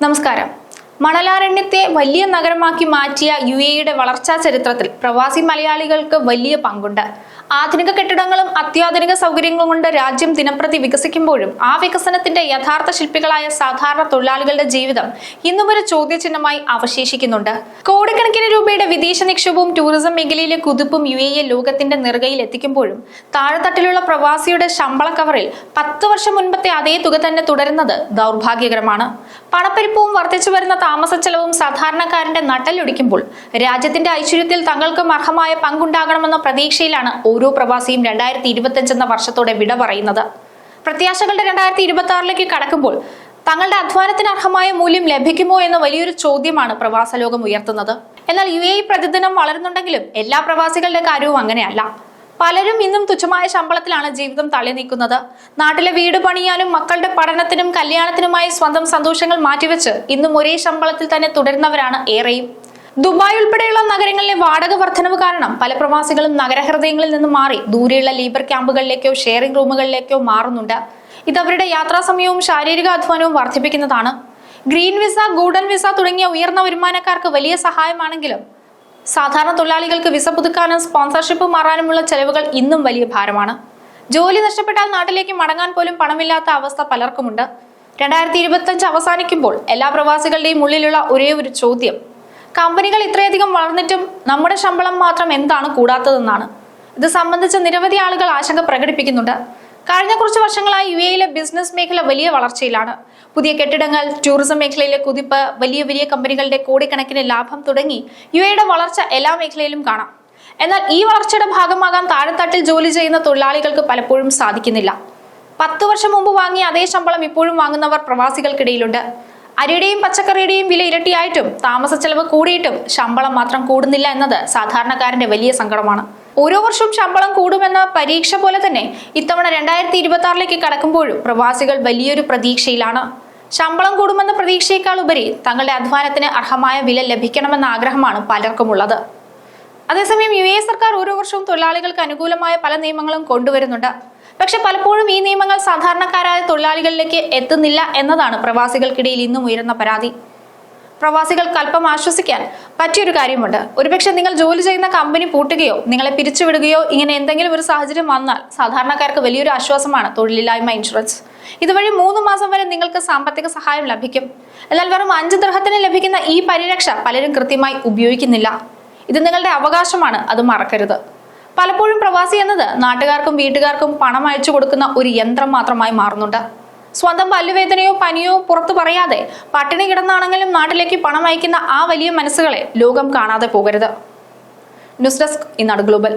നമസ്കാരം. മണലാരണ്യത്തെ വലിയ നഗരമാക്കി മാറ്റിയ യുടെ വളർച്ചാ ചരിത്രത്തിൽ പ്രവാസി മലയാളികൾക്ക് വലിയ പങ്കുണ്ട്. ആധുനിക കെട്ടിടങ്ങളും അത്യാധുനിക സൗകര്യങ്ങളും കൊണ്ട് രാജ്യം ദിനംപ്രതി വികസിക്കുമ്പോഴും ആ വികസനത്തിന്റെ യഥാർത്ഥ ശില്പികളായ സാധാരണ തൊഴിലാളികളുടെ ജീവിതം ഇന്നും ഒരു ചോദ്യചിഹ്നമായി അവശേഷിക്കുന്നുണ്ട്. കോടിക്കണക്കിന് രൂപയുടെ വിദേശ നിക്ഷേപവും ടൂറിസം മേഖലയിലെ കുതിപ്പും യെ ലോകത്തിന്റെ നെറുകയിൽ എത്തിക്കുമ്പോഴും താഴെത്തട്ടിലുള്ള പ്രവാസിയുടെ ശമ്പള കവറിൽ 10 വർഷം മുൻപത്തെ അതേ തുക തന്നെ തുടരുന്നത് ദൗർഭാഗ്യകരമാണ്. പണപ്പെരുപ്പവും വർദ്ധിച്ചു വരുന്ന താമസ ചെലവും സാധാരണക്കാരന്റെ നട്ടലൊടിക്കുമ്പോൾ രാജ്യത്തിന്റെ ഐശ്വര്യത്തിൽ തങ്ങൾക്കും അർഹമായ പങ്കുണ്ടാകണമെന്ന പ്രതീക്ഷയിലാണ് ഓരോ പ്രവാസിയും 2025 എന്ന വർഷത്തോടെ വിട പറയുന്നത്. പ്രത്യാശകളുടെ 2026ലേക്ക് കടക്കുമ്പോൾ തങ്ങളുടെ അധ്വാനത്തിന് അർഹമായ മൂല്യം ലഭിക്കുമോ എന്ന വലിയൊരു ചോദ്യമാണ് പ്രവാസ ലോകം ഉയർത്തുന്നത്. എന്നാൽ പ്രതിദിനം വളരുന്നുണ്ടെങ്കിലും എല്ലാ പ്രവാസികളുടെ കാര്യവും അങ്ങനെയല്ല. പലരും ഇന്നും തുച്ഛമായ ശമ്പളത്തിലാണ് ജീവിതം തള്ളി നീക്കുന്നത്. നാട്ടിലെ വീട് പണിയാനും മക്കളുടെ പഠനത്തിനും കല്യാണത്തിനുമായി സ്വന്തം സന്തോഷങ്ങൾ മാറ്റിവെച്ച് ഇന്നും ഒരേ ശമ്പളത്തിൽ തന്നെ തുടരുന്നവരാണ് ഏറെയും. ദുബായ് ഉൾപ്പെടെയുള്ള നഗരങ്ങളിലെ വാടക വർധനവ് കാരണം പല പ്രവാസികളും നഗരഹൃദയങ്ങളിൽ നിന്ന് മാറി ദൂരെയുള്ള ലേബർ ക്യാമ്പുകളിലേക്കോ ഷെയറിംഗ് റൂമുകളിലേക്കോ മാറുന്നുണ്ട്. ഇത് അവരുടെ യാത്രാസമയവും ശാരീരിക അധ്വാനവും വർദ്ധിപ്പിക്കുന്നതാണ്. ഗ്രീൻ വിസ, ഗോൾഡൻ വിസ തുടങ്ങിയ ഉയർന്ന വരുമാനക്കാർക്ക് വലിയ സഹായമാണെങ്കിലും സാധാരണ തൊഴിലാളികൾക്ക് വിസ പുതുക്കാനും സ്പോൺസർഷിപ്പ് മാറാനുമുള്ള ചെലവുകൾ ഇന്നും വലിയ ഭാരമാണ്. ജോലി നഷ്ടപ്പെട്ടാൽ നാട്ടിലേക്ക് മടങ്ങാൻ പോലും പണമില്ലാത്ത അവസ്ഥ പലർക്കുമുണ്ട്. 2025 അവസാനിക്കുമ്പോൾ എല്ലാ പ്രവാസികളുടെയും ഉള്ളിലുള്ള ഒരേ ഒരു ചോദ്യം, കമ്പനികൾ ഇത്രയധികം വളർന്നിട്ടും നമ്മുടെ ശമ്പളം മാത്രം എന്താണ് കൂടാത്തതെന്നാണ്. ഇത് സംബന്ധിച്ച് നിരവധി ആളുകൾ ആശങ്ക പ്രകടിപ്പിക്കുന്നുണ്ട്. കഴിഞ്ഞ കുറച്ച് വർഷങ്ങളായി യിലെ ബിസിനസ് മേഖല വലിയ വളർച്ചയിലാണ്. പുതിയ കെട്ടിടങ്ങൾ, ടൂറിസം മേഖലയിലെ കുതിപ്പ്, വലിയ വലിയ കമ്പനികളുടെ കോടിക്കണക്കിന് ലാഭം തുടങ്ങി യുടെ വളർച്ച എല്ലാ മേഖലയിലും കാണാം. എന്നാൽ ഈ വളർച്ചയുടെ ഭാഗമാകാൻ താഴെത്തട്ടിൽ ജോലി ചെയ്യുന്ന തൊഴിലാളികൾക്ക് പലപ്പോഴും സാധിക്കുന്നില്ല. 10 വർഷം മുമ്പ് വാങ്ങിയ അതേ ശമ്പളം ഇപ്പോഴും വാങ്ങുന്നവർ പ്രവാസികൾക്കിടയിലുണ്ട്. അരിയുടെയും പച്ചക്കറിയുടെയും വില ഇരട്ടിയായിട്ടും താമസ ചെലവ് കൂടിയിട്ടും ശമ്പളം മാത്രം കൂടുന്നില്ല എന്നത് സാധാരണക്കാരന്റെ വലിയ സങ്കടമാണ്. ഓരോ വർഷവും ശമ്പളം കൂടുമെന്ന പരീക്ഷ പോലെ തന്നെ ഇത്തവണ 2026ലേക്ക് കടക്കുമ്പോഴും പ്രവാസികൾ വലിയൊരു പ്രതീക്ഷയിലാണ്. ശമ്പളം കൂടുമെന്ന പ്രതീക്ഷയേക്കാൾ ഉപരി തങ്ങളുടെ അധ്വാനത്തിന് അർഹമായ വില ലഭിക്കണമെന്ന ആഗ്രഹമാണ് പലർക്കുമുള്ളത്. അതേസമയം സർക്കാർ ഓരോ വർഷവും തൊഴിലാളികൾക്ക് അനുകൂലമായ പല നിയമങ്ങളും കൊണ്ടുവരുന്നുണ്ട്. പക്ഷെ പലപ്പോഴും ഈ നിയമങ്ങൾ സാധാരണക്കാരായ തൊഴിലാളികളിലേക്ക് എത്തുന്നില്ല എന്നതാണ് പ്രവാസികൾക്കിടയിൽ ഇന്നും ഉയരുന്ന പരാതി. പ്രവാസികൾക്ക് അല്പം ആശ്വസിക്കാൻ പറ്റിയൊരു കാര്യമുണ്ട്. ഒരുപക്ഷെ നിങ്ങൾ ജോലി ചെയ്യുന്ന കമ്പനി പൂട്ടുകയോ നിങ്ങളെ പിരിച്ചുവിടുകയോ ഇങ്ങനെ എന്തെങ്കിലും ഒരു സാഹചര്യം വന്നാൽ സാധാരണക്കാർക്ക് വലിയൊരു ആശ്വാസമാണ് തൊഴിലില്ലായ്മ ഇൻഷുറൻസ്. ഇതുവഴി 3 മാസം വരെ നിങ്ങൾക്ക് സാമ്പത്തിക സഹായം ലഭിക്കും. എന്നാൽ വെറും 5 ദിർഹത്തിന് ലഭിക്കുന്ന ഈ പരിരക്ഷ പലരും കൃത്യമായി ഉപയോഗിക്കുന്നില്ല. ഇത് നിങ്ങളുടെ അവകാശമാണ്, അത് മറക്കരുത്. പലപ്പോഴും പ്രവാസി എന്നത് നാട്ടുകാർക്കും വീട്ടുകാർക്കും പണം അയച്ചു കൊടുക്കുന്ന ഒരു യന്ത്രം മാത്രമായി മാറുന്നുണ്ട്. സ്വന്തം പല്ലുവേദനയോ പനിയോ പുറത്തു പറയാതെ പട്ടിണി കിടന്നാണെങ്കിലും നാട്ടിലേക്ക് പണം അയക്കുന്ന ആ വലിയ മനസ്സുകളെ ലോകം കാണാതെ പോകരുത്. ന്യൂസ് ഡെസ്ക്, ഈനാട് ഗ്ലോബൽ.